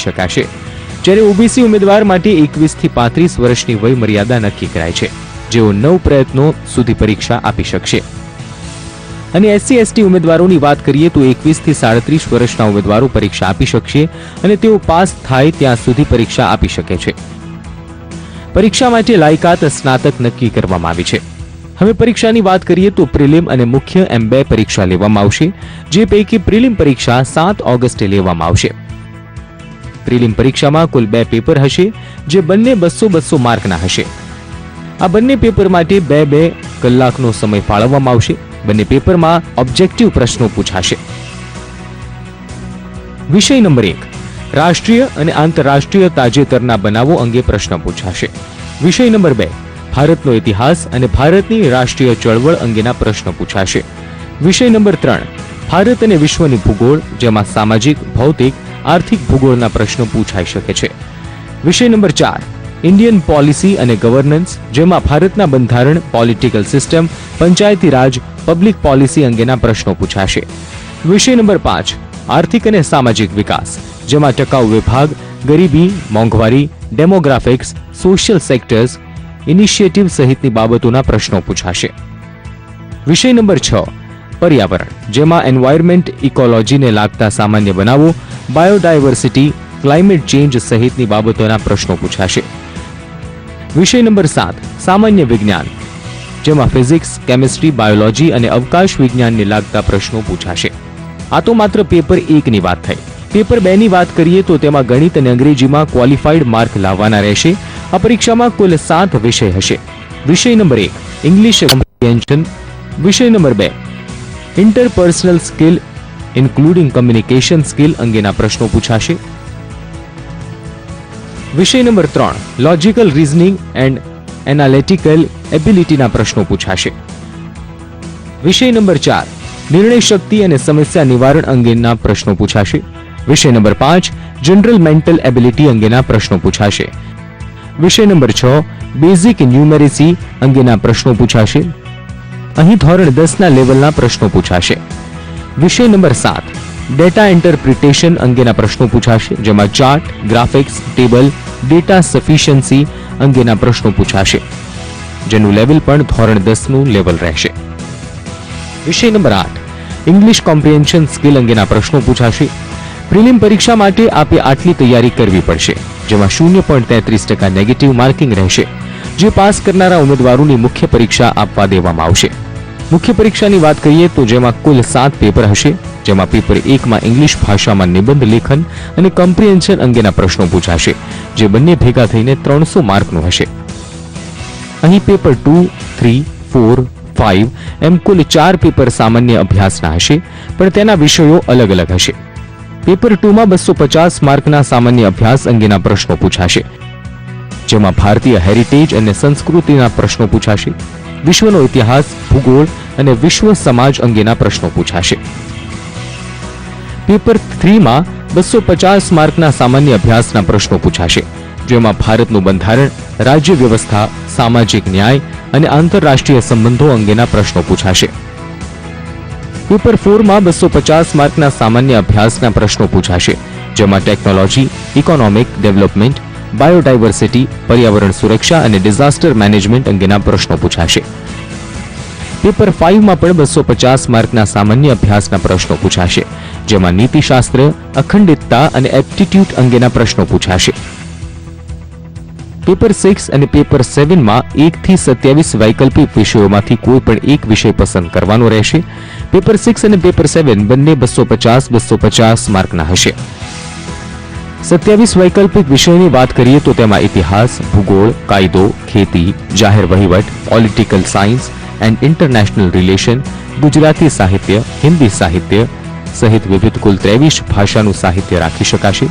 શકાશે, જ્યારે ઓબીસી ઉમેદવાર માટે 21 થી 35 વર્ષની વય મર્યાદા નક્કી કરાય છે, જેઓ 9 પ્રયત્નો સુધી પરીક્ષા આપી શકશે. અને એસસી એસટી ઉમેદવારોની વાત કરીએ તો 21 થી 37 વર્ષના ઉમેદવારો પરીક્ષા આપી શકશે અને તેઓ પાસ થાય ત્યાં સુધી પરીક્ષા આપી શકે છે. પરીક્ષા માટે લાયકાત સ્નાતક નક્કી કરવામાં આવી છે. હવે પરીક્ષાની વાત કરીએ તો પ્રિલિમ અને મુખ્ય એમ 2 પરીક્ષા લેવામાં આવશે, જે પૈકી પ્રિલિમ પરીક્ષા 7 ઓગસ્ટે લેવામાં આવશે. પ્રિલિમ પરીક્ષામાં કુલ 2 પેપર હશે, જે બંને 200-200 માર્કના હશે. આ બંને પેપર માટે 2-2 કલાકનો સમય ફાળવવામાં આવશે. બંને પેપરમાં ઓબ્જેક્ટિવ પ્રશ્નો પૂછાશે. વિષય નંબર 1 રાષ્ટ્રીય અને આંતરરાષ્ટ્રીય તાજેતરના બનાવો અંગે પ્રશ્ન પૂછાશે. વિષય નંબર 2 ભારતનો ઇતિહાસ અને ભારતની રાષ્ટ્રીય ચળવળ અંગેના પ્રશ્નો પૂછાશે. વિષય નંબર 3 ભારત અને વિશ્વની ભૂગોળ, જેમાં સામાજિક, ભૌતિક, આર્થિક ભૂગોળના પ્રશ્નો પૂછાઈ શકે છે. વિષય નંબર 4 ઇન્ડિયન પોલિસી અને ગવર્નન્સ, જેમાં ભારતના બંધારણ, political system, Panchayati Raj, public policy અંગેના પ્રશ્નો પૂછાશે. વિષય નંબર 5 આર્થિક અને સામાજિક વિકાસ, જેમાં ટકાઉ વિભાગ, ગરીબી, મોંઘવારી, ડેમોગ્રાફિક્સ, સોશિયલ સેક્ટર્સ, ઇનિશિયેટિવ સહિતની બાબતોના પ્રશ્નો પૂછાશે. વિષય નંબર 6 પર્યાવરણ, જેમાં એન્વાયરમેન્ટ, ઇકોલોજીને લાગતા સામાન્ય બનાવો, બાયોડાયવર્સિટી, ક્લાઇમેટ ચેન્જ સહિતની બાબતોના પ્રશ્નો પૂછાશે. વિષય નંબર 7 સામાન્ય વિજ્ઞાન, જેમાં ફિઝિક્સ, કેમિસ્ટ્રી, બાયોલોજી અને અવકાશ વિજ્ઞાનને લાગતા પ્રશ્નો પૂછાશે. આ તો માત્ર પેપર 1 ની વાત થઈ. પેપર 2 ની વાત કરીએ તો તેમાં ગણિત અને અંગ્રેજીમાં ક્વોલિફાઈડ માર્ક લાવવાના રહેશે. આ પરીક્ષામાં કુલ 7 વિષય હશે. વિષય નંબર 1 ઇંગ્લિશ કોમ્પ્રિહેન્શન. વિષય number 2 interpersonal skill including communication skill અંગેના પ્રશ્નો પૂછાશે. વિષય નંબર 3 લોજિકલ રીઝનિંગ એન્ડ એનાલિટિકલ એબિલિટીના પ્રશ્નો પૂછાશે. વિષય નંબર 4 નિર્ણય શક્તિ અને સમસ્યા નિવારણ અંગેના પ્રશ્નો પૂછાશે. વિષય નંબર 5 જનરલ મેન્ટલ એબિલિટી અંગેના પ્રશ્નો પૂછાશે. વિષય નંબર 6 બેઝિક ન્યુમેરેસી અંગેના પ્રશ્નો પૂછાશે. અહીં ધોરણ 10 ના લેવલના પ્રશ્નો પૂછાશે. વિષય નંબર 7 ડેટા ઇન્ટરપ્રિટેશન અંગેના પ્રશ્નો પૂછાશે, જેમાં chart, graphics, table, data sufficiency અંગેના પ્રશ્નો પૂછાશે, જેનું લેવલ પણ ધોરણ 10 નું લેવલ રહેશે. વિષય નંબર 8 ઇંગ્લિશ કોમ્પ્રિહેન્શન સ્કિલ અંગેના પ્રશ્નો પૂછાશે. પ્રિલિમ પરીક્ષા માટે આપે આટલી તૈયારી કરવી પડશે, જેમાં 0.33% નેગેટિવ માર્કિંગ રહેશે, જે પાસ કરનારા ઉમેદવારોની મુખ્ય પરીક્ષા આપવા દેવામાં આવશે. મુખ્ય પરીક્ષાની વાત કરીએ તો જેમાં કુલ 7 પેપર હશે, જેમાં પેપર 1 માં ઇંગ્લિશ ભાષામાં નિબંધ લેખન અને કોમ્પ્રિહેન્શન અંગેના પ્રશ્નો પૂછાશે, જે બંને ભેગા થઈને 300 માર્કનું હશે. અહીં પેપર 2, 3, 4, 5 એમ કુલ 4 પેપર સામાન્ય અભ્યાસના હશે, પણ તેના વિષયો અલગ અલગ હશે. પેપર 2 માં 250 માર્કના સામાન્ય અભ્યાસ અંગેના પ્રશ્નો પૂછાશે, જેમાં ભારતીય હેરિટેજ અને સંસ્કૃતિના પ્રશ્નો પૂછાશે, વિશ્વનો ઇતિહાસ, ભૂગોળ અને વિશ્વ સમાજ અંગેના પ્રશ્નો પૂછાશે. પેપર 3 માં 250 માર્કના સામાન્ય અભ્યાસના પ્રશ્નો પૂછાશે, જેમાં ભારતનું બંધારણ, રાજ્ય વ્યવસ્થા, સામાજિક ન્યાય અને આંતરરાષ્ટ્રીય સંબંધો અંગેના પ્રશ્નો પૂછાશે. પેપર 4 માં 250 માર્કના સામાન્ય અભ્યાસના પ્રશ્નો પૂછાશે, જેમાં ટેકનોલોજી, ઇકોનોમિક ડેવલપમેન્ટ, બાયોડાયવર્સિટી, પર્યાવરણ સુરક્ષા અને ડિઝાસ્ટર મેનેજમેન્ટ અંગેના પ્રશ્નો પૂછાશે. પેપર 5 માં પણ 250 માર્કના સામાન્ય અભ્યાસના પ્રશ્નો પૂછાશે, જેમાં નીતિશાસ્ત્ર, અખંડિતતા અને એપ્ટિટ્યુડ અંગેના પ્રશ્નો પૂછાશે. પેપર 6 અને પેપર 7 માં 1 થી 27 વૈકલ્પિક વિષયોમાંથી કોઈ પણ એક વિષય પસંદ કરવાનો રહેશે. પેપર 6 અને પેપર 7 બંને 250 માર્કના હશે. 27 વૈકલ્પિક વિષયોની વાત કરીએ તો તેમાં ઇતિહાસ, ભૂગોળ, કાયદો, ખેતી, જાહેર વહીવટ, political science and international relation, Gujarati સાહિત્ય, હિન્દી સાહિત્ય સહિત વિવિધ કુલ 23 ભાષાનું સાહિત્ય રાખી શકાશે.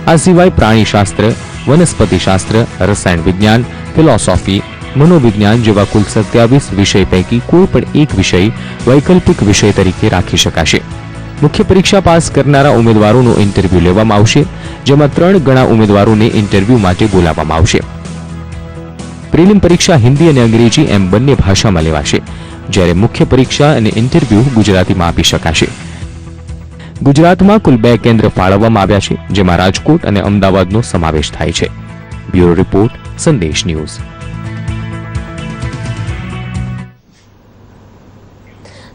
આ સિવાય પ્રાણીશાસ્ત્ર, વનસ્પતિશાસ્ત્ર, રસાયણ વિજ્ઞાન, ફિલોસોફી, મનોવિજ્ઞાન જેવા કુલ 27 વિષય પૈકી કોઈ પણ એક વિષય વૈકલ્પિક વિષય તરીકે રાખી શકાશે. મુખ્ય પરીક્ષા પાસ કરનારા ઉમેદવારોનો ઇન્ટરવ્યુ લેવામાં આવશે, જેમાં 3 ગણા ઉમેદવારોને ઇન્ટરવ્યુ માટે બોલાવવામાં આવશે. પ્રિલિમ પરીક્ષા હિન્દી અને અંગ્રેજી એમ બંને ભાષામાં લેવાશે, જ્યારે મુખ્ય પરીક્ષા અને ઇન્ટરવ્યુ ગુજરાતીમાં આપી શકાશે. ગુજરાતમાં કુલ 2 કેન્દ્ર ફાળવવામાં આવ્યા છે, જેમાં રાજકોટ અને અમદાવાદનો સમાવેશ થાય છે. બ્યુરો રિપોર્ટ, સંદેશ ન્યૂઝ.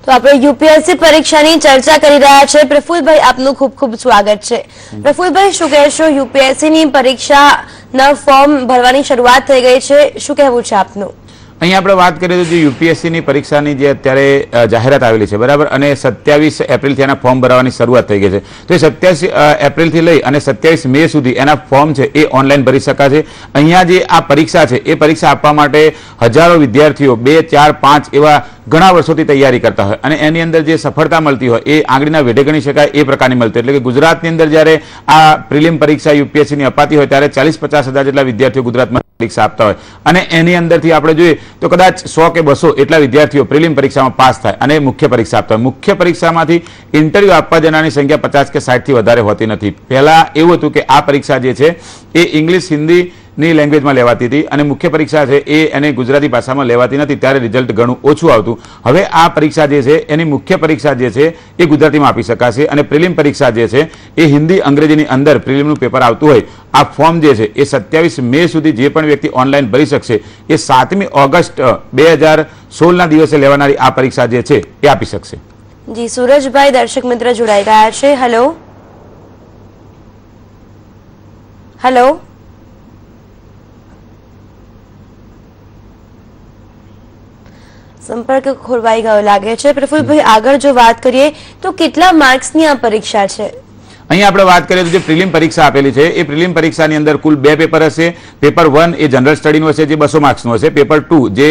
તો આપણે યુપીએસસી પરીક્ષાની ચર્ચા કરી રહ્યા છે. પ્રફુલભાઈ, આપનું ખૂબ ખૂબ સ્વાગત છે. પ્રફુલભાઈ, શું કહેશો? યુપીએસસીની પરીક્ષાના ફોર્મ ભરવાની શરૂઆત થઈ ગઈ છે, શું કહેવું છે આપનું? અહીંયા આપણે વાત કરીએ તો જે યુપીએસસીની પરીક્ષાની જે અત્યારે જાહેરાત આવેલી છે, બરાબર, અને 27 એપ્રિલથી એના ફોર્મ ભરવાની શરૂઆત થઈ ગઈ છે. તો એ 27 એપ્રિલથી લઈ અને 27 મે સુધી એના ફોર્મ છે એ ઓનલાઈન ભરી શકાશે. અહીંયા જે આ પરીક્ષા છે એ પરીક્ષા આપવા માટે હજારો વિદ્યાર્થીઓ 2, 4, 5 એવા ઘણા વર્ષોથી તૈયારી કરતા હોય અને એની અંદર જે સફળતા મળતી હોય એ આંગળીના વેઢે ગણી શકાય એ પ્રકારની મળતી. એટલે કે ગુજરાતની અંદર જ્યારે આ પ્રિલિમ પરીક્ષા યુપીએસસીની અપાતી હોય ત્યારે 40-50 હજાર જેટલા વિદ્યાર્થીઓ ગુજરાતમાં પરીક્ષા આપતા હોય અને એની અંદરથી આપણે જોઈએ તો કદાચ 100 કે 200 એટલા વિદ્યાર્થીઓ પ્રિલિમ પરીક્ષામાં પાસ થાય અને મુખ્ય પરીક્ષા આપતા હોય. મુખ્ય પરીક્ષામાંથી ઇન્ટરવ્યુ આપવા જનારની સંખ્યા 50 કે 60 થી વધારે હોતી નથી. પહેલા એવું હતું કે આ પરીક્ષા જે છે એ ઇંગ્લિશ, હિન્દી ની લેંગ્વેજમાં લેવાતી હતી અને મુખ્ય પરીક્ષા છે એ એને ગુજરાતી ભાષામાં લેવાતી નથી, ત્યારે રિઝલ્ટ ઘણું ઓછું આવતું. હવે આ પરીક્ષા જે છે એની મુખ્ય પરીક્ષા જે છે એ ગુજરાતીમાં આપી શકાશે અને પ્રિલિમ પરીક્ષા જે છે એ હિન્દી, અંગ્રેજીની અંદર પ્રિલિમનું પેપર આવતું હોય. આ ફોર્મ જે છે એ 27 મે સુધી જે પણ વ્યક્તિ ઓનલાઈન ભરી શકશે એ 7મી ઓગસ્ટ 2016ના દિવસે લેવાનારી આ પરીક્ષા જે છે એ આપી શકશે. જી, સુરજભાઈ દર્શક મિત્ર જોડાઈ રહ્યા છે. હેલો હેલો સંપર્ક ખોરવાઈ ગયો લાગે છે. પ્રફુલભાઈ, આગળ જો વાત કરીએ તો કેટલા માર્ક્સની આ પરીક્ષા છે? અહીંયા આપણે વાત કરીએ તો જે પ્રિલિમ પરીક્ષા આપેલી છે એ પ્રિલિમ પરીક્ષાની અંદર કુલ 2 પેપર હશે. પેપર 1 એ જનરલ સ્ટડીનું હશે જે 200 માર્ક્સનું હશે. પેપર 2 જે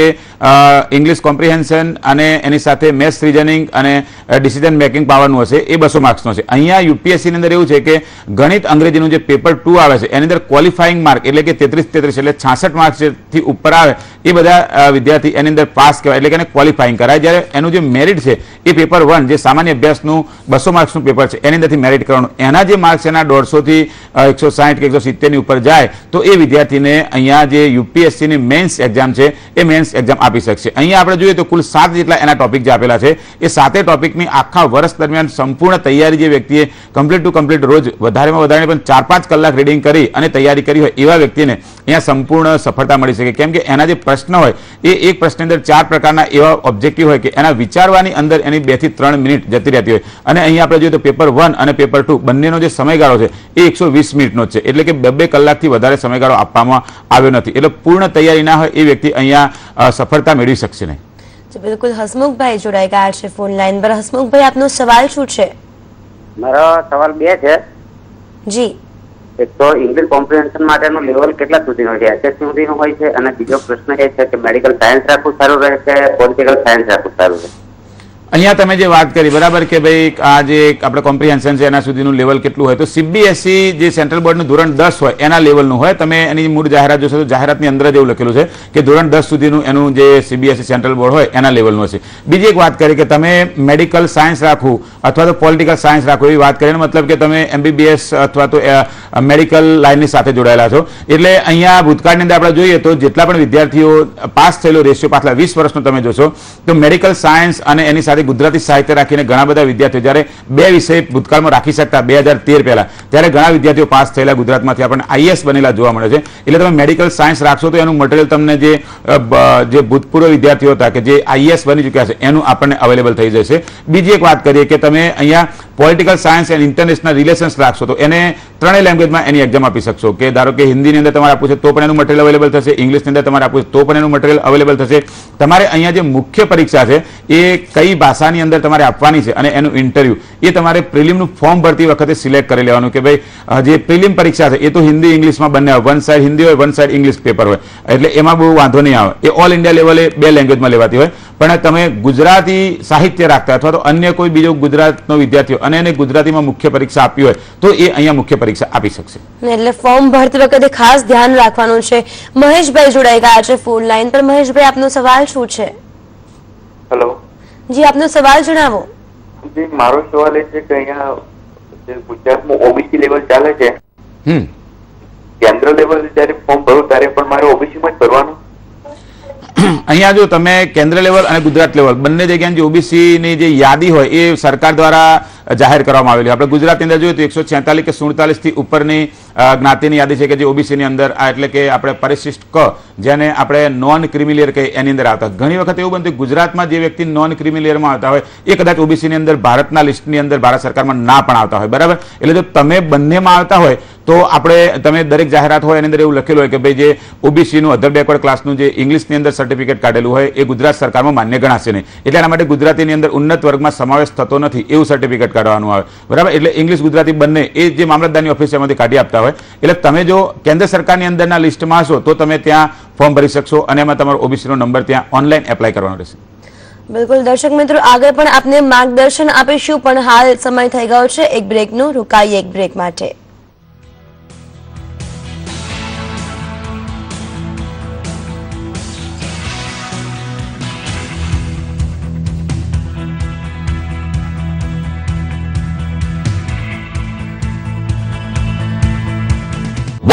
ઇંગ્લિશ કોમ્પ્રિહેન્શન અને એની સાથે મેથ્સ, રીઝનિંગ અને ડિસિઝન મેકિંગ પાવરનું હશે એ 200 માર્ક્સનું હશે. અહીંયા યુપીએસસીની અંદર એવું છે કે ગણિત અંગ્રેજીનું જે પેપર 2 આવે છે એની અંદર ક્વોલિફાઈંગ માર્ક એટલે કે 33 એટલે 66 માર્ક્સથી ઉપર આવે એ બધા વિદ્યાર્થી એની અંદર પાસ કહેવાય, એટલે કે એને ક્વોલિફાઈંગ કરાય. જ્યારે એનું જે મેરિટ છે એ પેપર 1 જે સામાન્ય અભ્યાસનું 200 માર્ક્સનું પેપર છે એની અંદરથી મેરિટ કરવાનું. એના જે માર્ક્સ એના 150 થી 160 કે 170 ની ઉપર જાય તો એ વિદ્યાર્થીને અહીંયા જે યુપીએસસીની મેન્સ એક્ઝામ છે એ મેન્સ એક્ઝામ આપી શકશે. અહીંયા આપણે જોઈએ તો કુલ 7 જેટલા એના ટોપિક જે આપેલા છે એ 7 ટોપિકની આખા વર્ષ દરમિયાન સંપૂર્ણ તૈયારી જે વ્યક્તિએ કમ્પ્લીટ ટુ કમ્પ્લીટ રોજ વધારેમાં વધારે પણ 4-5 કલાક રીડિંગ કરી અને તૈયારી કરી હોય એવા વ્યક્તિને અહીંયા સંપૂર્ણ સફળતા મળી શકે. કેમ કે એના જે પ્રશ્ન હોય એ એક પ્રશ્નની અંદર 4 પ્રકારના એવા ઓબ્જેક્ટિવ હોય કે એના વિચારવાની અંદર એની 2 થી 3 મિનિટ જતી રહેતી હોય. અને અહીંયા આપણે જોઈએ તો પેપર 1 અને પેપર 2 બંનેનો જે સમયગાળો છે એ 120 મિનિટનો છે, એટલે કે 2 કલાકથી વધારે સમયગાળો આપવામાં આવ્યો નથી. એટલે પૂર્ણ તૈયારી ના હોય એ વ્યક્તિ અહીંયા સફળતા મેળવી શકશે નહીં. બિલકુલ. હસમુખભાઈ જોડાઈ ગયા છે ફોન લાઈન પર. હસમુખભાઈ, આપનો સવાલ શું છે? મારો સવાલ 2 છે. જી. એક તો ઇંગ્લિશ કોમ્પ્રિહેન્શન માટેનું લેવલ કેટલા સુધીનું છે? એસએસસી સુધીનું હોય છે. અને બીજો પ્રશ્ન એ છે કે મેડિકલ સાયન્સ રાખવું સારું રહે કે પોલિટિકલ સાયન્સ રાખવું સારું રહે? અહીંયા તમે જે વાત કરી બરાબર કે ભાઈ આ જે આપણે કોમ્પ્રિહેન્શન છે એના સુધીનું લેવલ કેટલું હોય, તો સીબીએસઈ જે સેન્ટ્રલ બોર્ડનું ધોરણ 10 હોય એના લેવલનું હોય. તમે એની મૂળ જાહેરાત જોશો તો જાહેરાતની અંદર જ એવું લખેલું છે કે ધોરણ 10 સુધીનું એનું જે સીબીએસઈ સેન્ટ્રલ બોર્ડ હોય એના લેવલનું હશે. બીજી એક વાત કરી કે તમે મેડિકલ સાયન્સ રાખવું અથવા તો પોલિટિકલ સાયન્સ રાખવું એવી વાત કરીને મતલબ કે તમે એમબીબીએસ અથવા તો મેડિકલ લાઇનની સાથે જોડાયેલા છો. એટલે અહીંયા ભૂતકાળની અંદર આપણે જોઈએ તો જેટલા પણ વિદ્યાર્થીઓ પાસ થયેલો રેશિયો પાછલા 20 વર્ષનો તમે જોશો તો મેડિકલ સાયન્સ અને એની સાથે ગુજરાતી સાહિત્ય રાખીને ઘણા બધા વિદ્યાર્થીઓ જ્યારે 2 વિષય ભૂતકાળમાં રાખી શકતા 2013 પહેલા ત્યારે ઘણા વિદ્યાર્થીઓ પાસ થયેલા ગુજરાતમાંથી આપણને આઈએએસ બનેલા જોવા મળે છે. એટલે તમે મેડિકલ સાયન્સ રાખશો તો એનું મટીરિયલ તમને જે ભૂતપૂર્વ વિદ્યાર્થીઓ હતા કે જે આઈએએસ બની ચૂક્યા છે એનું આપણને અવેલેબલ થઈ જશે. બીજી એક વાત કરીએ કે તમે અહીંયા political science and international relations રાખશો તો એને 3 લેંગ્વેજમાં એની એક્ઝામ આપી શકશો. કે ધારો કે હિન્દીની અંદર તમારે આપવું છે તો પણ એનું મટીરિયલ અવેલેબલ થશે, ઇંગ્લિશની અંદર તમારે આપવું છે તો પણ એનું મટીરિયલ અવેલેબલ થશે. તમારે અહીંયા જે મુખ્ય પરીક્ષા છે એ કઈ ભાષાની અંદર તમારે આપવાની છે અને એનું ઇન્ટરવ્યુ એ તમારે પ્રિલિમનું ફોર્મ ભરતી વખતે સિલેક્ટ કરી લેવાનું કે ભાઈ જે પ્રિલિમ પરીક્ષા છે એ તો હિન્દી ઇંગ્લિશમાં બંને આવે, વન સાઈડ હિન્દી હોય, વન સાઈડ ઇંગ્લિશ પેપર હોય, એટલે એમાં બહુ વાંધો નહીં આવે. એ ઓલ ઇન્ડિયા લેવલે 2 લેંગ્વેજમાં લેવાતી હોય. પણ તમે ગુજરાતી સાહિત્ય રાખતા અથવા તો અન્ય કોઈ બીજો ગુજરાતનો વિદ્યાર્થીઓ અને એને ગુજરાતીમાં મુખ્ય પરીક્ષા આપી હોય તો એ અહીંયા મુખ્ય પરીક્ષા આપી શકશે. એટલે ફોર્મ ભરતી વખતે ખાસ ધ્યાન રાખવાનું છે. મહેશભાઈ જોડાઈ ગયા છે ફોન લાઈન પર. મહેશભાઈ, આપનો સવાલ શું છે? હેલો જી, આપનો સવાલ જણાવો. જી, મારો સવાલ એ છે કે અહીંયા જે ગુજરાતમાં ઓબીસી લેવલ ચાલે છે, કેન્દ્ર લેવલ જયારે ફોર્મ ભરું ત્યારે પણ મારે ઓબીસી માં જ ભરવાનું? અહીંયા જો તમે કેન્દ્ર લેવલ અને ગુજરાત લેવલ બંને જગ્યાની જે ઓબીસી ની જે યાદી હોય એ સરકાર દ્વારા જાહેર કરવામાં આવેલી. આપણે ગુજરાતની અંદર જોઈએ તો 146 કે 47 થી ઉપરની જ્ઞાતિની યાદી છે કે જે ઓબીસીની અંદર એટલે કે આપણે પરિશિષ્ટ ક જેને આપણે નોન ક્રિમિલિયર કહીએ એની અંદર આવતા. ઘણી વખત એવું બનતું ગુજરાતમાં જે વ્યક્તિ નોન ક્રિમિલિયરમાં આવતા હોય એ કદાચ ઓબીસીની અંદર ભારતના લિસ્ટની અંદર ભારત સરકારમાં ના પણ આવતા હોય. બરાબર, એટલે જો તમે બંનેમાં આવતા હોય તો આપણે તમે દરેક જાહેરાત હોય એની અંદર એવું લખેલું હોય કે ભાઈ જે ઓબીસીનું અધર બેકવર્ડ ક્લાસનું જે ઇંગ્લિશની અંદર સર્ટિફિકેટ કાઢેલું હોય એ ગુજરાત સરકારમાં માન્ય ગણાશે નહીં. એટલે એના માટે ગુજરાતીની અંદર ઉન્નત વર્ગમાં સમાવેશ થતો નથી એવું સર્ટિફિકેટ કાઢવાનું આવે. બરાબર, એટલે ઇંગ્લિશ ગુજરાતી બંને એ જે મામલતદારની ઓફિસ એમાંથી કાઢી આપતા હોય. એટલે તમે જો કેન્દ્ર સરકારની અંદરના લિસ્ટમાં હશો તો તમે ત્યાં ફોર્મ ભરી શકશો અને એમાં તમારો ઓબીસીનો નંબર ત્યાં ઓનલાઈન એપ્લાય કરવાનો રહેશે. બિલકુલ દર્શક મિત્રો, આગળ પણ આપને માર્ગદર્શન આપીશું, પણ હાલ સમય થઈ ગયો છે એક બ્રેકનો. રોકાઈએ એક બ્રેક માટે.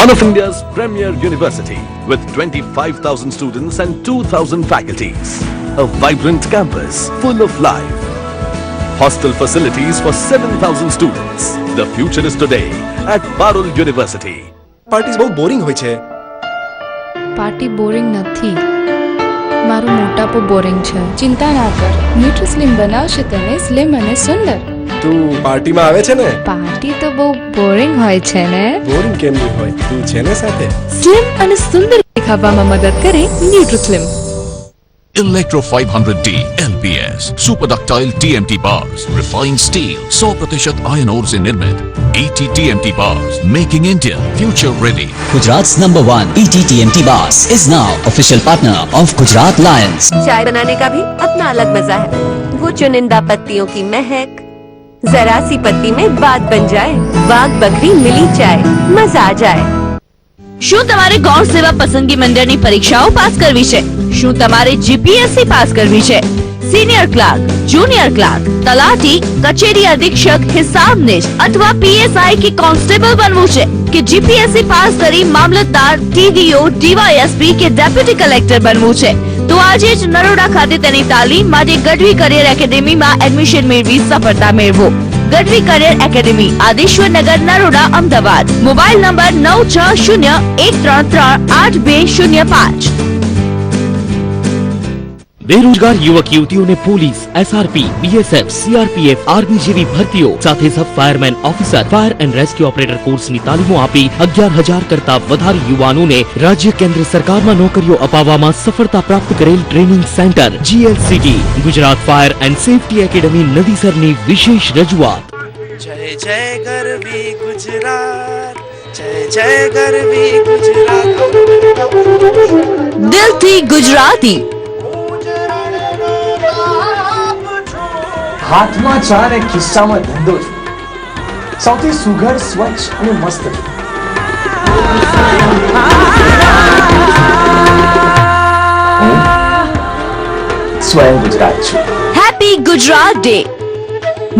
One of India's premier university with 25,000 students and 2,000 faculties. A vibrant campus full of life. Hostel facilities for 7,000 students. The future is today at Parul University. Parties બહુ બોરિંગ હોય છે. પાર્ટી બોરિંગ નથી, મારું મોટાપો boring છે. ચિંતા ના કર, ન્યુટ્રીસ્લિમ બનાવશે તને સ્લિમ અને સુંદર. તું પાર્ટીમાં આવે છે ને? પાર્ટી તો બહુ બોરિંગ હોય છે ને. બોરિંગ કેમ નહીં હોય? તું છે ને સાથે. સ્લિમ અને સુંદર દેખાવામાં મદદ કરે ન્યુટ્રીસ્લિમ. Electro 500D LPS Super Ductile TMT bars, refined steel, 100% iron ore से निर्मित. ET TMT bars, making India future ready. Gujarat's #1 ET TMT bars is now official partner of Gujarat Lions. चाय बनाने का भी अपना अलग मजा है. वो चुनिंदा पत्तियों की महक, जरा सी पत्ती में बात बन जाए. वाग बकरी मिली चाय, मजा आ जाए. શું તમારે ગૌણ સેવા પસંદગી મંડળની પરીક્ષાઓ પાસ કરવી છે? શું તમારે જીપીએસસી પાસ કરવી છે? સિનિયર ક્લાર્ક, જુનિયર ક્લાર્ક, તલાટી, કચેરી અધિક્ષક, હિસાબનીશ અથવા પીએસઆઈ કે કોન્સ્ટેબલ બનવું છે? કે જીપીએસસી પાસ કરી મામલતદાર, ટીડીઓ, ડીવાયએસપી કે ડેપ્યુટી કલેક્ટર બનવું છે? તો આજે જ નરોડા ખાતે તેની તાલીમ માટે ગઢવી કરિયર એકેડેમીમાં એડમિશન મેળવી સફળતા મેળવો. ગઢવી કરિયર એકેડેમી, આદેશ્વર નગર, નરોડા, અમદાવાદ. Mobile number 9601338205. बेरोजगार युवक युवतियों ने police, SRP, BSF, CRPF, army જેવી ભરતીઓ સાથે sub fireman officer, fire and rescue operator કોર્સની તાલીમો આપી 11,000 કરતા વધારે યુવાનોને રાજ્ય કેન્દ્ર સરકારમાં નોકરીઓ અપાવવામાં સફળતા પ્રાપ્ત કરેલ training centre GLCT Gujarat fire and safety academy નદીસરની વિશેષ રજૂઆત. જય જય ગરવી ગુજરાત, જય જય ગરવી ગુજરાત. દિલથી ગુજરાતી. હાથમાં ચા ને ખિસ્સામાં ધંધો છે. સૌથી સુઘડ, સ્વચ્છ અને મસ્ત છે. સ્વયં ગુજરાત છું. Happy Gujarat day.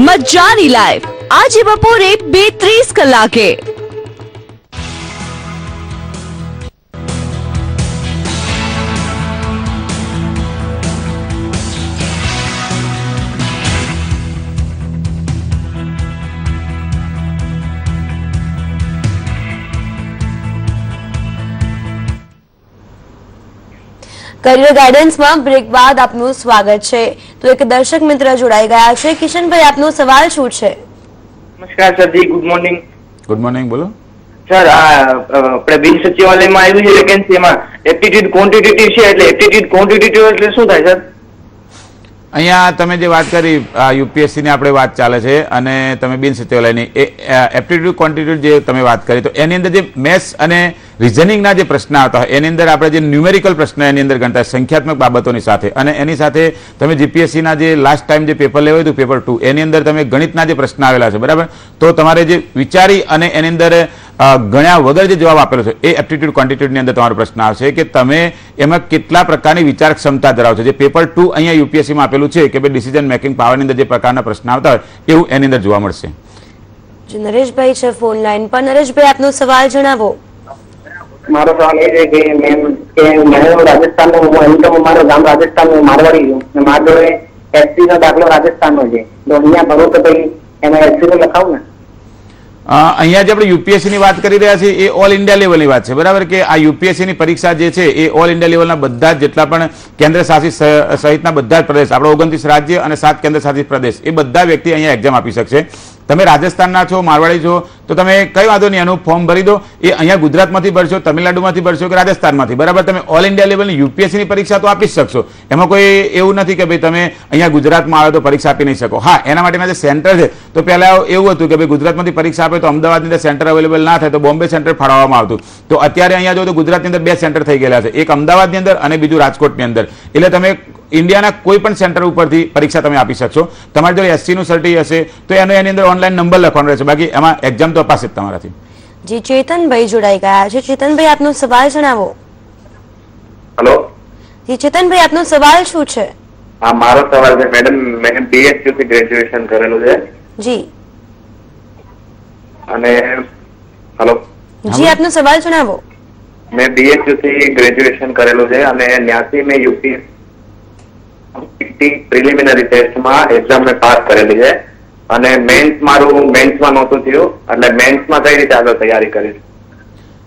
મજાની લાઈફ આજે બપોરે 2:30 કલાકે. કરિયર ગાઈડન્સમાં બ્રેક બાદ આપનું સ્વાગત છે. તો એક દર્શક મિત્ર જોડાઈ ગયા છે. કિશનભાઈ, આપનો સવાલ શું છે? નમસ્કાર સરજી, ગુડ મોર્નિંગ. ગુડ મોર્નિંગ, બોલો સર. આપણે બિન સચિવાલયમાં આવ્યું છે વેકેન્સી, એમાં એપ્ટિટ્યુડ ક્વોન્ટિટેટિવ છે, એટલે એપ્ટિટ્યુડ ક્વોન્ટિટેટિવ એટલે શું થાય સર? અહીંયા તમે જે વાત કરી યુપીએસસી ની આપણે વાત ચાલે છે અને તમે બિન સચિવાલયની એપ્ટિટ્યુડ ક્વોન્ટિટ્યુડ જે તમે વાત કરી તો એની અંદર જે મેથ્સ અને રિઝનિંગના જે પ્રશ્ન આવતા હોય એની અંદર આપણે જે ન્યુમેરિકલ પ્રશ્ન એની અંદર ગણતા સંખ્યાત્મક બાબતોની સાથે અને એની સાથે તમે જીપીએસસીના જે લાસ્ટ ટાઈમ જે પેપર લેવાયું હતું પેપર 2 એની અંદર તમે ગણિતના જે પ્રશ્ન આવેલા છે, બરાબર, તો તમારે જે વિચારી અને એની અંદર ગણ્યા વગર જે જવાબ આપેલો છે એ એપ્ટિટ્યુડ ક્વોન્ટિટ્યુડની અંદર તમારો પ્રશ્ન આવશે કે તમે એમાં કેટલા પ્રકારની વિચાર ક્ષમતા ધરાવો છો. જે પેપર 2 અહીંયા યુપીએસસીમાં આપેલું છે કે ભાઈ ડિસિઝન મેકિંગ પાવરની અંદર જે પ્રકારના પ્રશ્ન આવતા હોય એવું એની અંદર જોવા મળશે. નરેશભાઈ છે ફોન લાઈન પર. નરેશભાઈ, આપનો સવાલ જણાવો. મારો સવાલ એ છે કે મેં રાજસ્થાનનો, મારું ગામ રાજસ્થાનનું, મારવાડી છું. મારા જોડે એસટી નો દાખલો રાજસ્થાનનો છે, તો અહીંયા ભરો તો ભાઈ એને HCL લખાવું ને? અહીંયા જે આપણે યુપીએસસી ની વાત કરી રહ્યા છીએ એ ઓલ ઇન્ડિયા લેવલની વાત છે, બરાબર? કે આ યુપીએસસી ની પરીક્ષા જે છે એ ઓલ ઇન્ડિયા લેવલના બધા જ જેટલા પણ કેન્દ્ર શાસિત સહિતના બધા જ પ્રદેશ, આપણો 29 રાજ્ય અને 7 કેન્દ્ર શાસિત પ્રદેશ, એ બધા વ્યક્તિ અહીંયા એક્ઝામ આપી શકશે. તમે રાજસ્થાનના છો, મારવાડી છો, તો તમે કઈ વાંધો નહીં, એનું ફોર્મ ભરી દો. એ અહીંયા ગુજરાતમાંથી ભરશો, તમિલનાડુમાંથી ભરશો કે રાજસ્થાનમાંથી, બરાબર? તમે ઓલ ઇન્ડિયા લેવલની યુપીએસસીની પરીક્ષા તો આપી શકશો. એમાં કોઈ એવું નથી કે ભાઈ તમે અહીંયા ગુજરાતમાં આવે તો પરીક્ષા આપી નહીં શકો. હા, એના માટેના જે સેન્ટર છે, તો પહેલા એવું હતું કે ભાઈ ગુજરાતમાંથી પરીક્ષા આપે તો અમદાવાદની અંદર સેન્ટર અવેલેબલ ના થાય તો બોમ્બે સેન્ટર ફાળવવામાં આવતું. તો અત્યારે અહીંયા જો તો ગુજરાતની અંદર 2 સેન્ટર થઈ ગયેલા છે, એક અમદાવાદની અંદર અને બીજું રાજકોટની અંદર. એટલે તમે ઇન્ડિયાના કોઈ પણ સેન્ટર ઉપરથી પરીક્ષા તમે આપી શકશો. તમારી જોડે SC નું સર્ટી હશે તો એની અંદર ઓનલાઈન નંબર લખવાનો રહેશે, બાકી એમાં એક્ઝામ તો અપાશે જ તમારાથી. જી, ચેતનભાઈ જોડાઈ ગયા છે. ચેતનભાઈ, આપનો સવાલ જણાવો. હેલો. જી ચેતનભાઈ, આપનો સવાલ શું છે? હા, મારો સવાલ છે મેડમ, મેં BSU થી ગ્રેજ્યુએશન કરેલું છે. જી. અને હેલો. જી, આપનો સવાલ જણાવો. મેં BSU થી ગ્રેજ્યુએશન કરેલું છે અને ત્યાંથી મેં UPSC પ્રિલિમિનરી ટેસ્ટમાં એક્ઝામ મેં પાસ કરેલી છે અને મારું મેન્સમાં નહોતું થયું, એટલે મેન્સમાં કઈ રીતે આગળ તૈયારી કરી?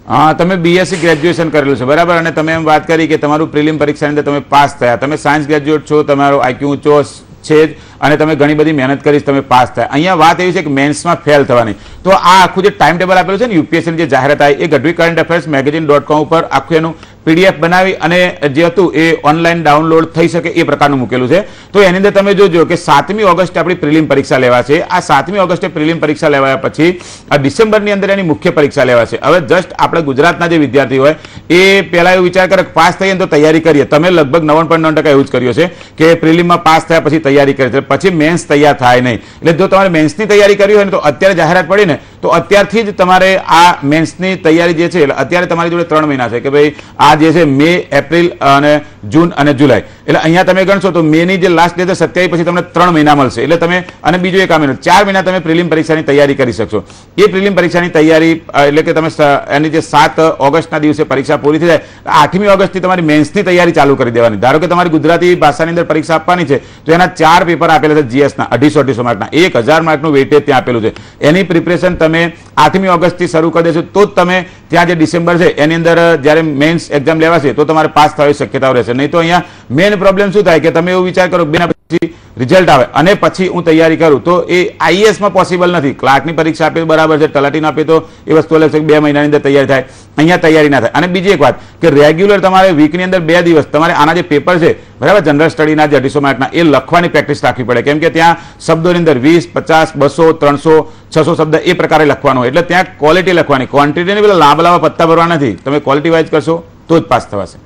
હા, તમે BSc ગ્રેજ્યુએશન કરેલું છે, બરાબર? અને તમે એમ વાત કરી કે તમારું પ્રિલિમ પરીક્ષાની અંદર તમે પાસ થયા. તમે સાયન્સ ગ્રેજ્યુએટ છો, તમારો IQ ઊંચો છે જ અને તમે ઘણી બધી મહેનત કરી તમે પાસ થયા. અહીંયા વાત એવી છે કે મેન્સમાં ફેલ થવાની. તો આ આખું જે ટાઈમ ટેબલ આપેલું છે ને યુપીએસસીની જે જાહેરાત આવી, એ ગઢવી કરંટ અફેર્સ magazine.com ઉપર આખું એનું PDF બનાવી અને જે હતું એ ઓનલાઈન ડાઉનલોડ થઈ શકે એ પ્રકારનું મૂકેલું છે. તો એની અંદર તમે જોજો કે 7મી ઓગસ્ટે આપણી પ્રિલિમ પરીક્ષા લેવા છે. આ 7મી ઓગસ્ટે પ્રિલિમ પરીક્ષા લેવાયા પછી આ ડિસેમ્બરની અંદર એની મુખ્ય પરીક્ષા લેવા છે. હવે જસ્ટ આપણે ગુજરાતના જે વિદ્યાર્થી હોય એ પહેલા એવું વિચાર કરે પાસ થઈએ તો તૈયારી કરીએ. તમે લગભગ 99.9% એવું જ કર્યું છે કે પ્રિલિમમાં પાસ થયા પછી તૈયારી કરી છે, પછી મેન્સ તૈયાર થાય નહીં. એટલે જો તમારે મેન્સની તૈયારી કરવી હોય ને તો અત્યારે જાહેરાત પડી ને તો અત્યારથી જ તમારે આ મેન્સની તૈયારી જે છે એટલે અત્યારે તમારી જોડે 3 મહિના છે કે ભાઈ આ જે છે મે, એપ્રિલ અને જૂન અને જુલાઈ. એટલે અહીંયા તમે ગણશો તો મે ની જે લાસ્ટ ડેટ 27 પછી તમને 3 મહિના મળશે. એટલે તમે અને બીજો એક મહિનો 4 મહિના તમે પ્રિલિમ પરીક્ષાની તૈયારી કરી શકશો. એ પ્રિલિમ પરીક્ષાની તૈયારી એટલે કે તમે એની જે 7 ઓગસ્ટના દિવસે પરીક્ષા પૂરી થઈ જાય 8મી ઓગસ્ટથી તમારી મેન્સની તૈયારી ચાલુ કરી દેવાની. ધારો કે તમારી ગુજરાતી ભાષાની અંદર પરીક્ષા આપવાની છે તો એના 4 પેપર આપેલા છે GS ના 250 માર્કના, 1000 માર્કનું વેઇટેજ ત્યાં આપેલું છે. એની પ્રિપરેશન તમે 8મી ઓગસ્ટથી શરૂ કરી દેશો તો જ તમે ત્યાં જે ડિસેમ્બર છે એની અંદર જ્યારે મેન્સ એક્ઝામ લેવાશે તો તમારે પાસ થવાની શક્યતાઓ રહેશે. નહીં તો અહીંયા મેઇન પ્રોબ્લેમ શું થાય કે તમે એવું વિચાર કરો બેના પછી રિઝલ્ટ આવે અને પછી હું તૈયારી કરું તો એ IAS માં પોસિબલ નથી. ક્લાર્કની પરીક્ષા આપે બરાબર છે, તલાટીનો આપે તો એ વસ્તુ અલગ છે કે 2 મહિનાની અંદર તૈયારી થાય. અહીંયા તૈયારી ના થાય. અને બીજી એક વાત કે રેગ્યુલર તમારે વીકની અંદર 2 દિવસ તમારે આના જે પેપર છે બરાબર જનરલ સ્ટડીના જે 250 માર્કના એ લખવાની પ્રેક્ટિસ રાખવી પડે. કેમ કે ત્યાં શબ્દોની અંદર 20, 50, 200, 300, 600 શબ્દ એ પ્રકારે લખવાનો હોય. એટલે ત્યાં ક્વોલિટી લખવાની, ક્વોન્ટિટીને પેલા લાંબા પત્તા ભરવા નથી. તમે ક્વોલિટી વાઇઝ કરશો તો જ પાસ થવાશે.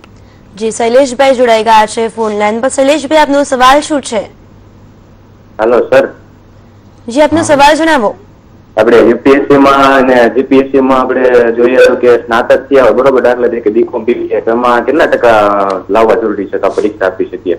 જી, શૈલેષભાઈ જોડાઈ ગયા છે ફોન લાઈન પર. શૈલેષભાઈ, આપનો સવાલ શું છે? Hello sir. જી, આપનો સવાલ જણાવો. આપણે યુપીએસસી માં અને જીપીએસસી માં આપણે જોઈએ તો કે સ્નાતક થયા હોય બરોબર, દાખલા તરીકે BCom BBA, એમાં કેટલા ટકા લાવવા જરૂરી છે તો પરીક્ષા આપી શકીએ?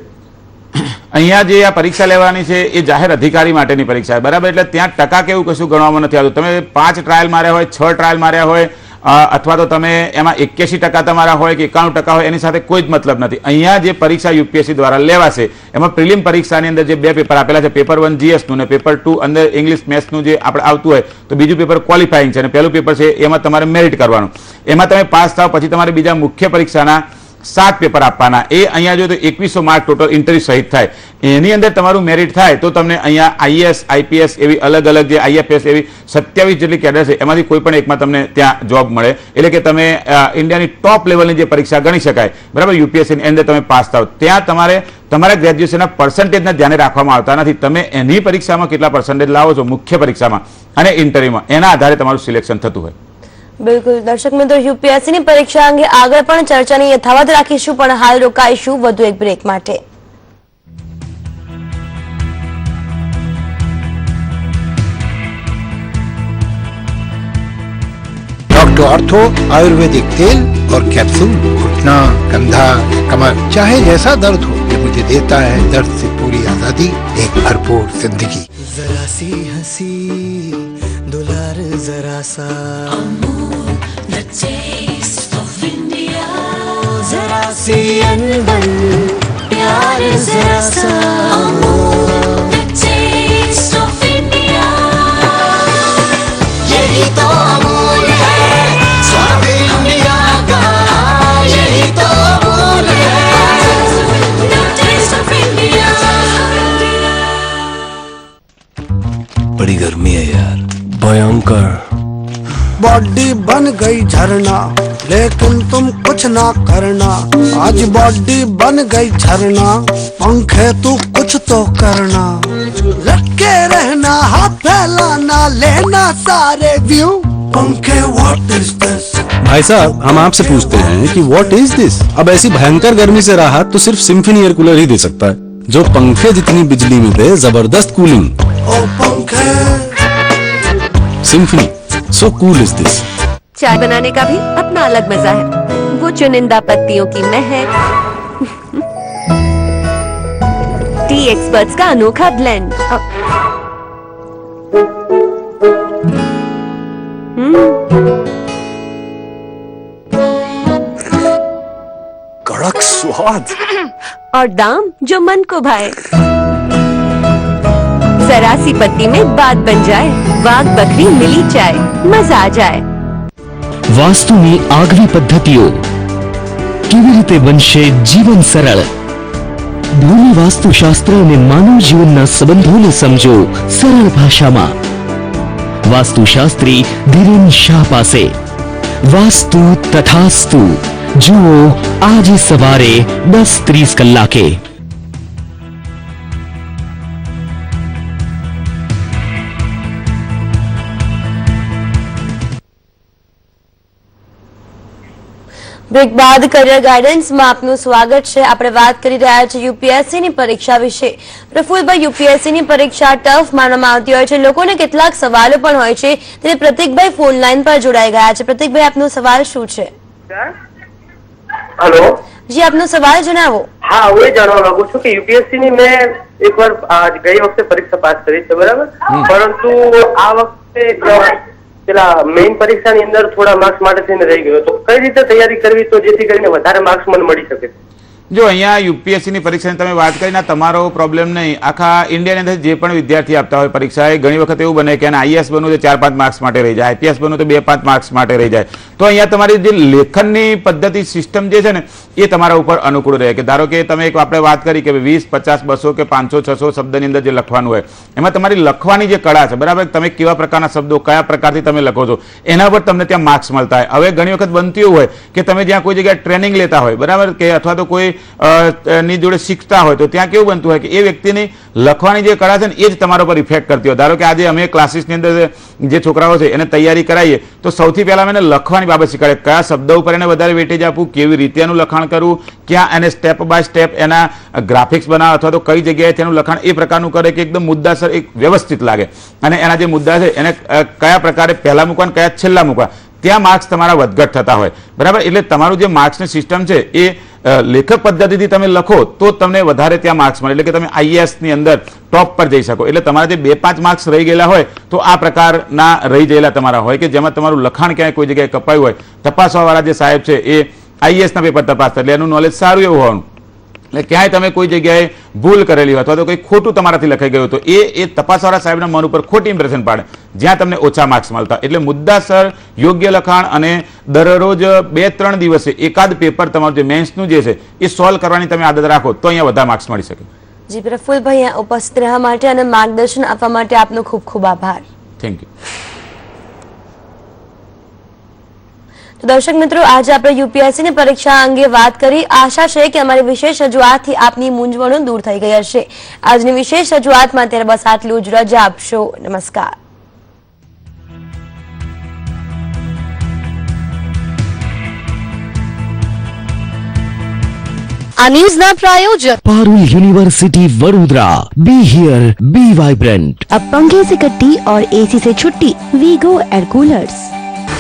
અહીંયા જે આ પરીક્ષા લેવાની છે એ જાહેર અધિકારી માટેની પરીક્ષા છે, બરાબર? એટલે ત્યાં ટકા કેવું કશું ગણવામાં નથી આવતું. તમે 5 ટ્રાયલ માર્યા હોય, 6 ટ્રાયલ માર્યા હોય અથવા તો તમે એમાં 81% તમારા હોય કે 91% હોય એની સાથે કોઈ જ મતલબ નથી. અહીંયા જે પરીક્ષા યુપીએસસી દ્વારા લેવાશે એમાં પ્રિલિમ પરીક્ષાની અંદર જે 2 પેપર આપેલા છે, પેપર 1 GS નું ને પેપર 2 અંદર ઇંગ્લિશ મેથ્સનું જે આપણે આવતું હોય તો બીજું પેપર ક્વોલિફાઈંગ છે અને પહેલું પેપર છે એમાં તમારે મેરિટ કરવાનું. એમાં તમે પાસ થાવ પછી તમારે બીજા મુખ્ય પરીક્ષાના 7 પેપર આપવાના. એ અહીંયા જો તો 2100 માર્ક ટોટલ ઇન્ટરવ્યુ સહિત થાય. એની અંદર તમારું મેરિટ થાય તો તમને અહીંયા IAS, IPS એવી અલગ અલગ જે IFS એવી 27 જેટલી કેડર છે એમાંથી કોઈ પણ એકમાં તમને ત્યાં જોબ મળે. એટલે કે તમે ઇન્ડિયાની ટોપ લેવલની જે પરીક્ષા ગણી શકાય બરાબર યુપીએસસીની અંદર તમે પાસ થાવ. ત્યાં તમારે તમારા ગ્રેજ્યુએશનના પર્સન્ટેજના ધ્યાને રાખવામાં આવતા નથી. તમે એની પરીક્ષામાં કેટલા પર્સન્ટેજ લાવો છો મુખ્ય પરીક્ષામાં અને ઇન્ટરવ્યુમાં એના આધારે તમારું સિલેક્શન થતું હોય. બિલકુલ દર્શક મિત્રો, યુપીએસસી ની પરીક્ષા અંગે આગળ પણ ચર્ચાની યથાવત રાખીશું, પણ હાલ રોકાઈશું વધુ એક બ્રેક માટે. डॉक्टर ऑर्थो आयुर्वेदिक तेल और कैप्सूल, घुटना, कंधा, कमर, चाहे जैसा दर्द हो ये मुझे देता है दर्द से पूरी आजादी, एक भरपूर जिंदगी. जरा सी हंसी दुलार जरा सा the taste of India, जरा सी अनबन प्यार जरा सा the taste of India. भयंकर। बॉडी बन गई झरना लेकिन तुम कुछ ना करना। आज बॉडी बन गई झरना, पंखे तू कुछ तो करना। लटके रहना, हाथ फैलाना, लेना सारे व्यू। पंखे व्हाट इज दिस? भाई साहब हम आपसे पूछते हैं कि व्हाट इज दिस? अब ऐसी भयंकर गर्मी से राहत तो सिर्फ सिम्फनी एयर कूलर ही दे सकता है, जो पंखे जितनी बिजली में दे जबरदस्त कूलिंग। ओ पंखे। Symphony, so cool is this. चाय बनाने का भी अपना अलग मजा है, वो चुनिंदा पत्तियों की महक, टी एक्सपर्ट्स का अनोखा ब्लेंड। कड़क स्वाद और दाम जो मन को भाए। जरा सी पत्ती में बात बन जाए, वाग बकरी मिली चाय, मजा आ जाए। વાસ્તુની આગવી પદ્ધતિઓ કેવી રીતે બનશે જીવન સરળ? ભૂમિ વાસ્તુશાસ્ત્ર અને માનવ જીવનના સંબંધોને સમજો સરળ ભાષામાં. વાસ્તુશાસ્ત્રી ધીરેન શાહ પાસે. વાસ્તુ તથાસ્તુ. જુઓ આજે સવારે 10:30 કલાકે. બ્રેક બાદ કરિયર ગાઈડન્સમાં આપનું સ્વાગત છે. આપણે વાત કરી રહ્યા છીએ યુપીએસસીની પરીક્ષા વિશે. પ્રફુલભાઈ, યુપીએસસીની પરીક્ષા ટફ માનવામાં આવતી હોય છે, લોકોને કેટલાક સવાલો પણ હોય છે, ત્યારે પ્રતિકભાઈ ફોન લાઈન પર જોડાઈ ગયા છે. પ્રતિકભાઈ, આપનો સવાલ શું છે? હેલો જી, આપનો સવાલ જણાવો. હા, હું એ જાણવા માંગુ છું કે યુપીએસસી ની મેં એકવાર ગઈ વખતે પરીક્ષા પાસ કરી છે, બરાબર, પરંતુ આ વખતે પેલા મેઇન પરીક્ષાની અંદર થોડા માર્ક્સ માટે થઈને રહી ગયો, તો કઈ રીતે તૈયારી કરવી તો જેથી કરીને વધારે માર્ક્સ મને મળી શકે? જો અહીંયા યુપીએસસી ની પરીક્ષાની તમે વાત કરીને તમારો પ્રોબ્લેમ નહીં, આખા ઇન્ડિયાની અંદર જે પણ વિદ્યાર્થી આપતા હોય પરીક્ષા, એ ઘણી વખત એવું બને કે આઈએએસ બનવું તો 4-5 માર્ક્સ માટે રહી જાય, આઈપીએસ બનવું તો 2-5 માર્ક્સ માટે રહી જાય. તો અહીંયા તમારી જે લેખનની પદ્ધતિ સિસ્ટમ જે છે ને એ તમારા ઉપર અનુકૂળ રહે. કે ધારો કે તમે એક આપણે વાત કરી કે 20, 50, 200 કે 500, 600 શબ્દની અંદર જે લખવાનું હોય, એમાં તમારી લખવાની જે કળા છે, બરાબર, તમે કેવા પ્રકારના શબ્દો કયા પ્રકારથી તમે લખો છો એના પર તમને ત્યાં માર્ક્સ મળતા હોય. હવે ઘણી વખત બનતું એવું હોય કે તમે જ્યાં કોઈ જગ્યાએ ટ્રેનિંગ લેતા હોય, બરાબર, કે અથવા તો કોઈ ની જોડે શીખતા હોય, તો ત્યાં કેવું બનતું હોય કે એ વ્યક્તિની લખવાની જે કળા છે ને એ જ તમારા પર ઇફેક્ટ કરતી હોય. ધારો કે આજે અમે ક્લાસીસની અંદર જે છોકરાઓ છે એને તૈયારી કરાવીએ તો સૌથી પહેલા અમે લખવાની બાબત શીખવાડીએ, કયા શબ્દો ઉપર એને વધારે વેટેજ આપવું, કેવી રીતે એનું લખાણ કરવું, ક્યાં એને સ્ટેપ બાય સ્ટેપ એના ગ્રાફિક્સ બનાવે અથવા તો કઈ જગ્યાએ તેનું લખાણ એ પ્રકારનું કરે કે એકદમ મુદ્દાસર એક વ્યવસ્થિત લાગે, અને એના જે મુદ્દા છે એને કયા પ્રકારે પહેલા મૂકવા અને કયા છેલ્લા મૂકવા, ત્યાં માર્ક્સ તમારા વધઘટ થતા હોય, બરાબર. એટલે તમારું જે માર્ક્સની સિસ્ટમ છે એ લેખક પદ્ધતિથી તમે લખો તો તમને વધારે ત્યાં માર્ક્સ મળે, એટલે કે તમે આઈએએસ ની અંદર ટોપ પર જઈ શકો. એટલે તમારા જે 2-5 માર્ક્સ રહી ગયેલા હોય તો આ પ્રકારના રહી ગયેલા તમારા હોય કે જેમાં તમારું લખાણ ક્યાંય કોઈ જગ્યાએ કપાયું હોય, તપાસવાવાળા જે સાહેબ છે એ આઈએએસ ના પેપર તપાસતા, એટલે એનું નોલેજ સારું એવું હોવાનું. એટલે ક્યાંય તમે કોઈ જગ્યાએ ભૂલ કરેલી હોય અથવા તો કોઈ ખોટું તમારાથી લખાઈ ગયું તો એ તપાસવાળા સાહેબના મન ઉપર ખોટી ઇમ્પ્રેશન પાડે, જ્યાં તમને ઓછા માર્ક્સ મળતા. એટલે મુદ્દાસર યોગ્ય લખાણ અને દરરોજ 2-3 દિવસે એકાદ પેપર તમારું જે મેન્સનું જે છે એ સોલ્વ કરવાની તમે આદત રાખો તો અહીંયા વધારે માર્ક્સ મળી શકે. જી પ્રફુલભાઈ, અહીંયા ઉપસ્થિત રહેવા માટે અને માર્ગદર્શન આપવા માટે આપનો ખૂબ ખૂબ આભાર. Thank you. તો દર્શક મિત્રો, આજે આપણે યુપીએસસીની પરીક્ષા અંગે વાત કરી. આશા છે કે અમારી વિશેષ રજૂઆતથી આપની મૂંઝવણો દૂર થઈ ગઈ હશે. આજની વિશેષ રજૂઆતમાં ત્યારે બસ આટલું જ. રજા આપશો. નમસ્કાર. આ ન્યૂઝના પ્રાયોજક Parul university Vadodara. Be here, be vibrant. अब पंखे से कट्टी और एसी से छुट्टी, Vigo air coolers.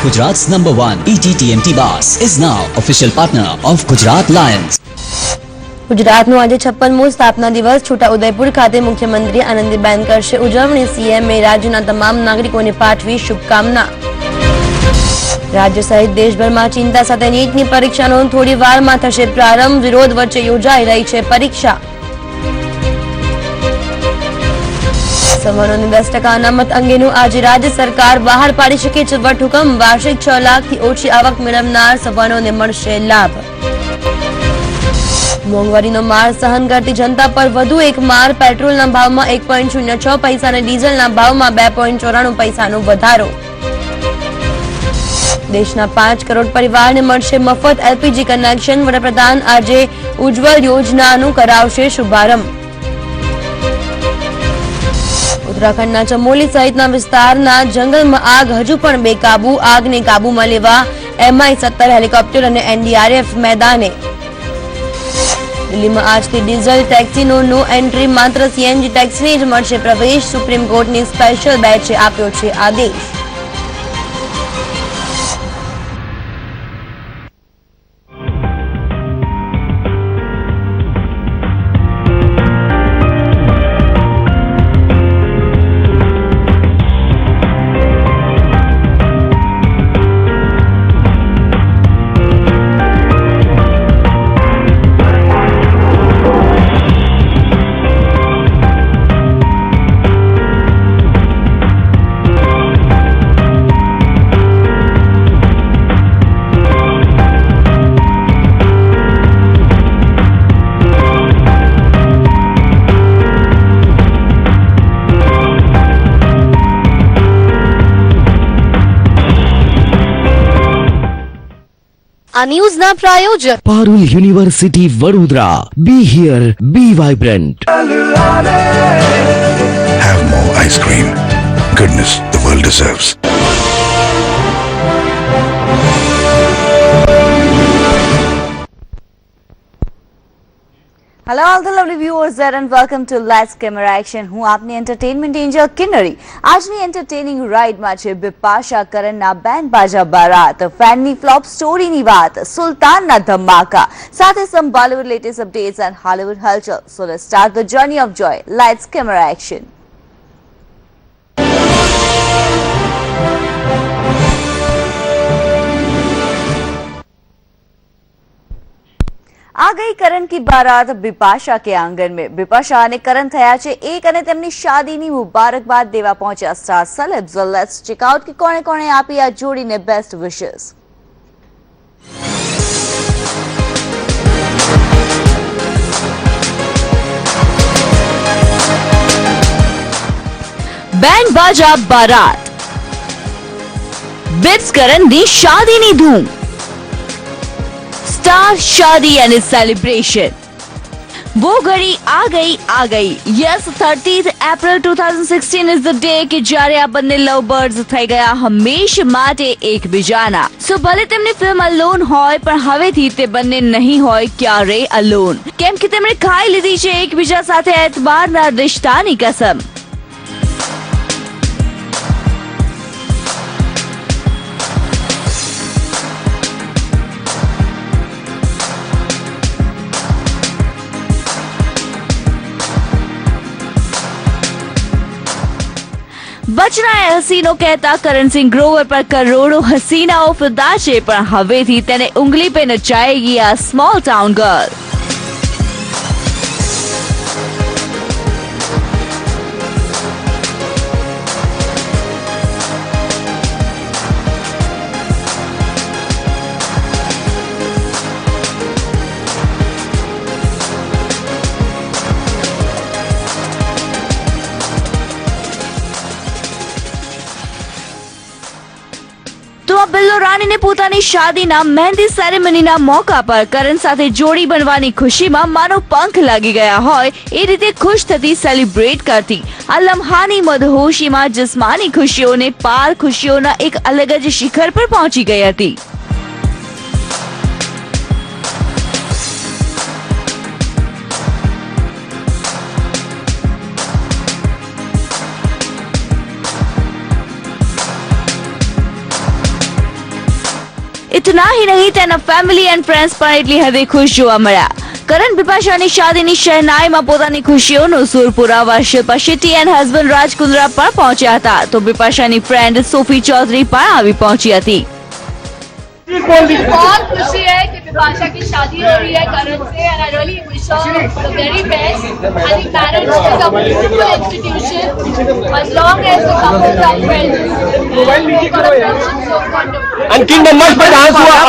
Gujarat's #1 ETTMT Bus is now official partner of Gujarat Lions. ગુજરાતનો આજે 56મો સ્થાપના દિવસ. છોટાઉદેપુર ખાતે મુખ્યમંત્રી આનંદીબેન કરશે ઉજવણી. સીએમએ રાજ્યના તમામ નાગરિકોને પાઠવી શુભકામના. રાજ્ય સહિત દેશભરમાં ચિંતા સાથે નીટની પરીક્ષાનો થોડી વારમાં થશે પ્રારંભ. વિરોધ વચ્ચે યોજાઈ રહી છે પરીક્ષા. સવારોની 10% અનામત અંગેનું આજે રાજ્ય સરકાર બહાર પાડી શકે છે વટહુકમ. વાર્ષિક 6 લાખથી ઓછી આવક મેળવનાર સવારોને મળશે લાભ. મોંઘવારીનો માર સહન કરતી જનતા પર વધુ એક માર. પેટ્રોલના ભાવમાં 1.06 પૈસા અને ડીઝલના ભાવમાં 2.94 પૈસાનો વધારો. દેશના 5 કરોડ પરિવારને મળશે મફત એલપીજી કનેક્શન. વડાપ્રધાન આજે ઉજ્જવલ યોજનાનું કરાવશે શુભારંભ. ઉત્તરાખંડના ચમોલી સહિતના વિસ્તારના જંગલમાં આગ હજુ પણ બેકાબુ. આગને કાબૂમાં લેવા MI-17 હેલિકોપ્ટર અને NDRF મેદાને. દિલ્હીમાં આજથી ડીઝલ ટેક્સીનો નો એન્ટ્રી. માત્ર CNG ટેક્સીને જ મળશે પ્રવેશ. સુપ્રીમ કોર્ટની સ્પેશિયલ બેન્ચે આપ્યો છે આદેશ. આ ન્યૂઝના પ્રાયોજક Parul university Vadodara. Be here, be vibrant. Have more ice cream. Goodness the world deserves. Hello all the lovely viewers there and welcome to let's camera action. હું આપની એન્ટરટેનમેન્ટ એન્જલ કિન્નરી. આજની એન્ટરટેનિંગ રાઇડમાં છે બિપાશા કરણના બેન્ડ બાજા બારાત, ફેનની ફ્લોપ સ્ટોરીની વાત, સુલતાનના ધમાકા, સાથે some Bollywood latest updates and Hollywood હલચલ. So let's start the journey of joy. Let's camera action. आ गई करण की बारात बिपाशा के आंगन में. बिपाशा અને કરણ થયા છે એક અને તેમની શાદીની મુબારકબાદ દેવા પહોંચ્યા star celebs. Let's check out કે કોણે કોણે આપી આ જોડીને બેસ્ટ વિશેસ. બેન્ડ બાજા બારાત. બિટ્સ કરણની શાદીની ધૂમ. स्टार शादी एंड सेलिब्रेशन. वो घड़ी आ गई. Yes, 30th April 2016 is the day કે જ્યારે આ બંને લવ બર્ડ્સ થઈ ગયા હંમેશ માટે એકબીજાના. સો ભલે તેમની ફિલ્મ અલોન હોય પણ હવેથી તે બંને નહીં હોય ક્યારે અલોન, કેમ કે તેમણે ખાઈ લીધી છે એકબીજા સાથે એતબારના રિશ્તાની કસમ. बचना है हसीनो कहता करण सिंह ग्रोवर पर करोड़ों हसीनाओं फिदा છે પણ હવેથી તેને ઉંગલી पे નચાएगी આ સ્મોલ ટાઉન ગર્લ. બિલ્લો રાણીને પોતાની શાદીના મહેંદી સેરેમનીના મોકા પર કરણ સાથે જોડી બનવાની ખુશીમાં માનો પંખ લાગી ગયા હોય એ રીતે ખુશ થતી સેલિબ્રેટ કરતી આ લમ્હાની મદહોશીમાં જિસ્માની ખુશીઓને પાર ખુશીઓના એક અલગ જ શિખર પર પહોંચી ગઈ હતી. इतना ही नहीं तेना फैमिली एंड फ्रेंड्स પણ એટલી હદે ખુશ જોવા મળ્યા. કરણ બિપાશાની શાદીની શહેનાઈમાં પોતાની ખુશીઓનો સૂર પુરાવા શિલ્પા શેટ્ટી એન્ડ હસબન્ડ રાજ કુંદ્રા પણ પહોંચ્યા હતા તો બિપાશાની ફ્રેન્ડ સોફી ચૌધરી પણ આવી પહોંચી હતી. बहुत खुशी है कि बिपाशा की शादी हो रही है करण से and I really wish her the very best. I think marriage is a beautiful institution as long as the couples are friends. And Kingdom Must by dance हुआ.